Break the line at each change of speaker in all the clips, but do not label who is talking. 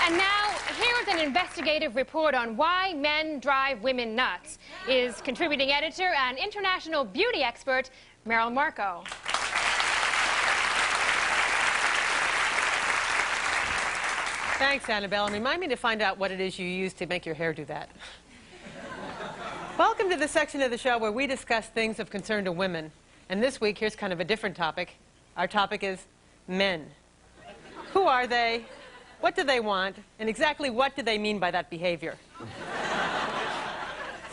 And now, here's an investigative report on why men drive women nuts, is contributing editor and international beauty expert, Merrill Markoe.
Thanks, Annabelle. And remind me to find out what it is you use to make your hair do that. Welcome to the section of the show where we discuss things of concern to women. And this week, here's kind of a different topic. Our topic is men. Who are they? What do they want? And exactly what do they mean by that behavior?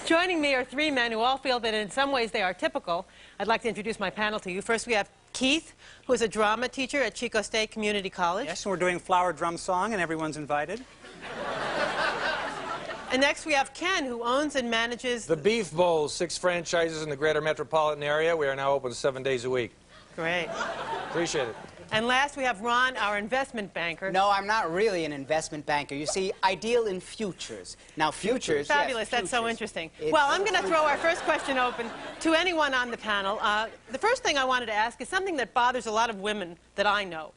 Joining me are three men who all feel that in some ways they are typical. I'd like to introduce my panel to you. First, we have Keith, who is a drama teacher at Chico State Community College.
Yes, and we're doing Flower Drum Song, and everyone's invited.
And next, we have Ken, who owns and manages
the Beef Bowl, 6 franchises in the greater metropolitan area. We are now open 7 days a week.
Great.
Appreciate it.
And last, we have Ron, our investment banker.
No, I'm not really an investment banker. You see, I deal in futures. Now, futures...
Fabulous.
Yes,
that's
futures.
so interesting. Well, I'm going to throw our first question open to anyone on the panel. The first thing I wanted to ask is something that bothers a lot of women that I know.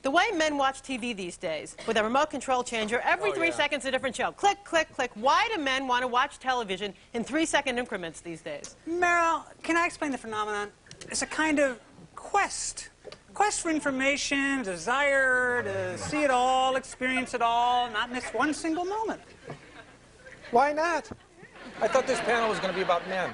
The way men watch TV these days, with a remote control changer, every 3 seconds a different show. Click, click, click. Why do men want to watch television in 3-second increments these days?
Merrill, can I explain the phenomenon? It's a kind of quest. Quest for information, desire to see it all, experience it all, not miss one single moment.
Why not? I thought this panel was going to be about men.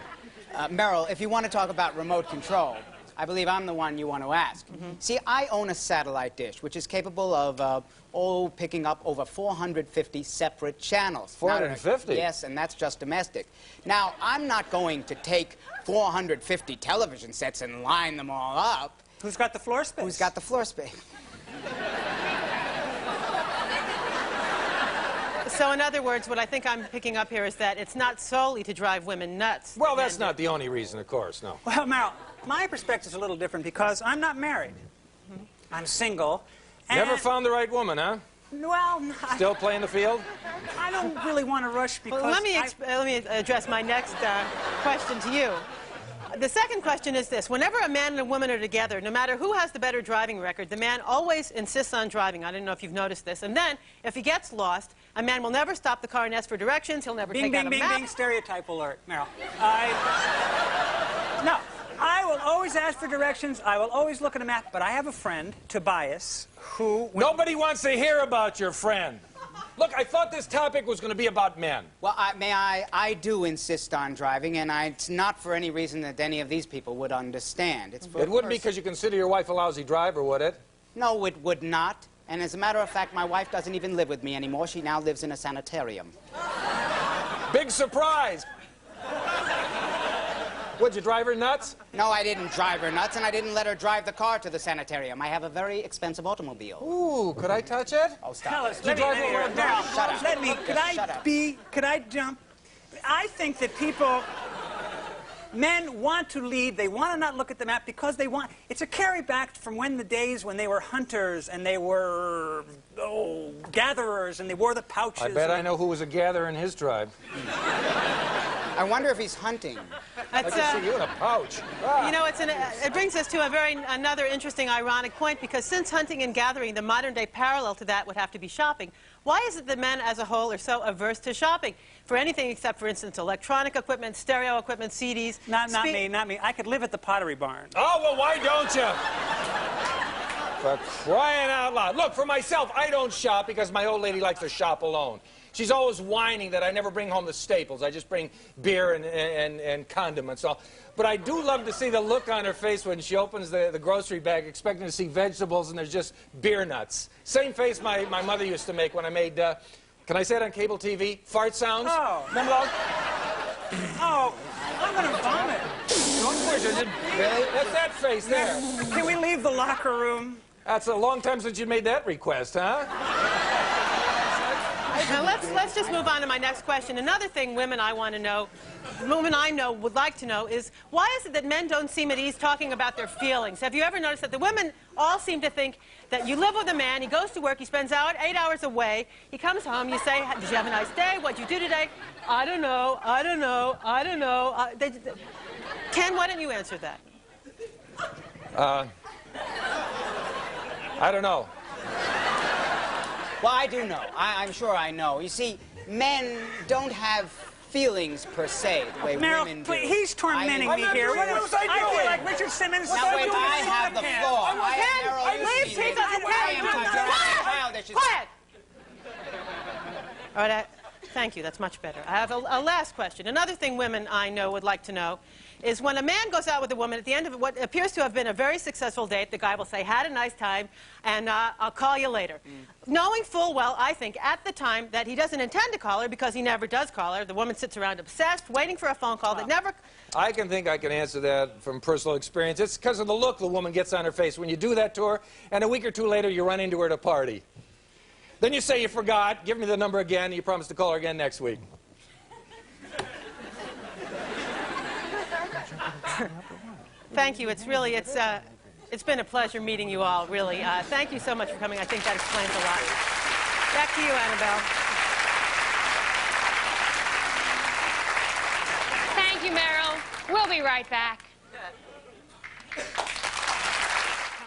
Merrill, if you want to talk about remote control, I believe I'm the one you want to ask. See, I own a satellite dish, which is capable of, picking up over 450 separate channels.
450?
Yes, and that's just domestic. Now, I'm not going to take 450 television sets and line them all up.
Who's got the floor space?
Who's got the floor space?
So in other words, what I think I'm picking up here is that it's not solely to drive women nuts.
Well, that's not the only reason, of course, no.
Well, Merrill, my perspective is a little different because I'm not married. I'm single.
Never found the right woman, huh?
Well,
Still playing the field?
I don't really want to rush because
Well, let me address my next question to you. The second question is this. Whenever a man and a woman are together, no matter who has the better driving record, the man always insists on driving. I don't know if you've noticed this. And then, if he gets lost, a man will never stop the car and ask for directions. He'll never take out a map.
Bing, stereotype alert, Merrill. No, I will always ask for directions. I will always look at a map. But I have a friend, Tobias, who...
Nobody wants to hear about your friend. Look, I thought this topic was going to be about men.
Well, I do insist on driving, and it's not for any reason that any of these people would understand. It's for
It wouldn't be because you consider your wife a lousy driver, would it?
No, it would not. And as a matter of fact, my wife doesn't even live with me anymore. She now lives in a sanitarium.
Big surprise. Would you drive her nuts?
No, I didn't drive her nuts, and I didn't let her drive the car to the sanitarium. I have a very expensive automobile.
Ooh, could I touch it?
Oh, stop.
Tell us,
Could
I jump? I think that people, men want to lead. They want to not look at the map because they want. It's a carry back from when the days when they were hunters and they were gatherers and they wore the pouches.
I bet I know who was a gatherer in his tribe.
I wonder if he's hunting.
I can see you in a pouch.
You know, it brings us to another interesting, ironic point, because since hunting and gathering, the modern-day parallel to that would have to be shopping. Why is it that men as a whole are so averse to shopping for anything except, for instance, electronic equipment, stereo equipment, CDs?
Not me. I could live at the Pottery Barn.
Oh, well, why don't you? For crying out loud. Look, for myself, I don't shop because my old lady likes to shop alone. She's always whining that I never bring home the staples. I just bring beer and condiments. But I do love to see the look on her face when she opens the grocery bag expecting to see vegetables and there's just beer nuts. Same face my mother used to make when I made, can I say it on cable TV? Fart sounds.
Oh.
Remember those?
Oh, I'm going to vomit.
Don't push it. Really? That's that face there.
Can we leave the locker room?
That's a long time since you made that request, huh?
Now let's just move on to my next question. Another thing women I know would like to know is, why is it that men don't seem at ease talking about their feelings? Have you ever noticed that the women all seem to think that you live with a man, he goes to work, he spends 8 hours away, he comes home, you say, did you have a nice day? What'd you do today? I don't know. Ken, why don't you answer that?
I don't know.
Well, I do know. I'm sure I know. You see, men don't have feelings per se, the way
Merrill,
women do.
he's tormenting me here.
What was I
I feel
doing?
like Richard Simmons.
Now wait, I have the floor.
Please take us
Quiet!
Quiet! All right, thank you. That's much better. I have a last question. Another thing women I know would like to know is when a man goes out with a woman, at the end of what appears to have been a very successful date, the guy will say, had a nice time, and I'll call you later. Knowing full well, I think, at the time that he doesn't intend to call her because he never does call her. The woman sits around obsessed, waiting for a phone call that never...
I can answer that from personal experience. It's because of the look the woman gets on her face when you do that to her, and a week or two later you run into her at a party. Then you say you forgot, give me the number again, and you promise to call her again next week.
Thank you. It's been a pleasure meeting you all, really. Thank you so much for coming. I think that explains a lot. Back to you, Annabelle.
Thank you, Merrill. We'll be right back.